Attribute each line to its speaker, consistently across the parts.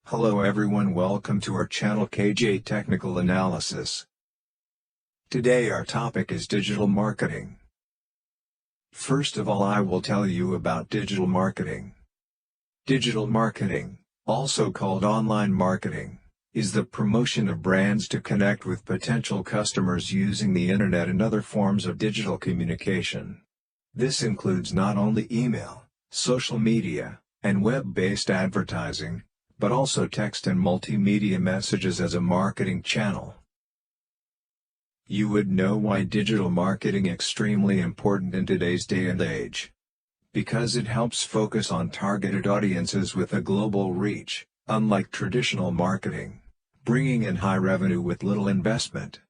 Speaker 1: Hello everyone, welcome to our channel KJ Technical Analysis. Today our topic is digital marketing. First of all, I will tell you about digital marketing. Digital marketing, also called online marketing, is the promotion of brands to connect with potential customers using the internet and other forms of digital communication. This includes not only email, social media, and web-based advertising, but also text and multimedia messages as a marketing channel. You would know why digital marketing is extremely important in today's day and age. Because it helps focus on targeted audiences with a global reach, unlike traditional marketing, bringing in high revenue with little investment.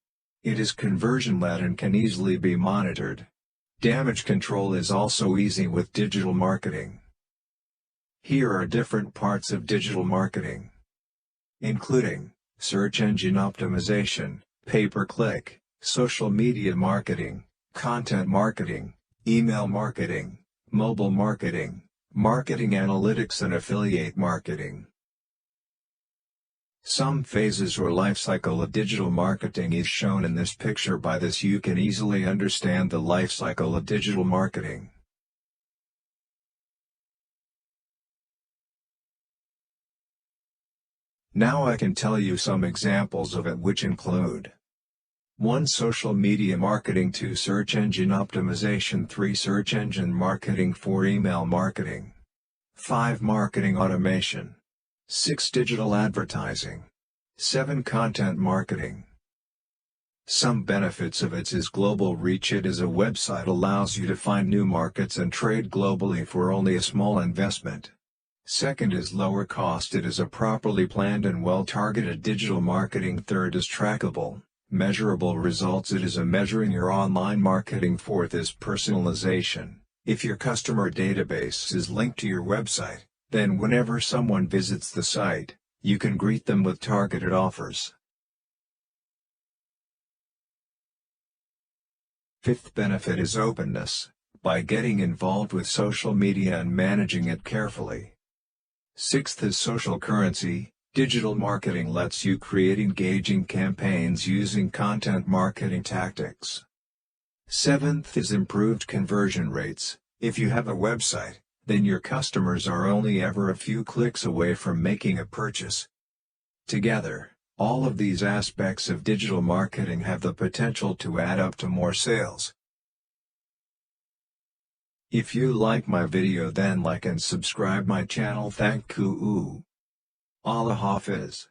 Speaker 1: It is conversion-led and can easily be monitored. Damage control is also easy with digital marketing. Here are different parts of digital marketing, including search engine optimization, pay-per-click, social media marketing, content marketing, email marketing, mobile marketing, marketing analytics and affiliate marketing. Some phases or life cycle of digital marketing is shown in this picture. By this you can easily understand the life cycle of digital marketing. Now I can tell you some examples of it, which include 1. Social media marketing, 2. Search engine optimization, 3. Search engine marketing, 4. Email marketing, 5. Marketing automation, 6. Digital advertising, 7. Content marketing. Some benefits of it is global reach. It is a website allows you to find new markets and trade globally for only a small investment. Second is lower cost. It is a properly planned and well-targeted digital marketing. Third is trackable, measurable results. It is a measuring your online marketing. Fourth is personalization. If your customer database is linked to your website, then whenever someone visits the site, you can greet them with targeted offers. Fifth benefit is openness, by getting involved with social media and managing it carefully. Sixth is social currency. Digital marketing lets you create engaging campaigns using content marketing tactics. Seventh is improved conversion rates. If you have a website, then your customers are only ever a few clicks away from making a purchase. Together, all of these aspects of digital marketing have the potential to add up to more sales. If you like my video, then like and subscribe my channel. Thank you. Allah Hafiz.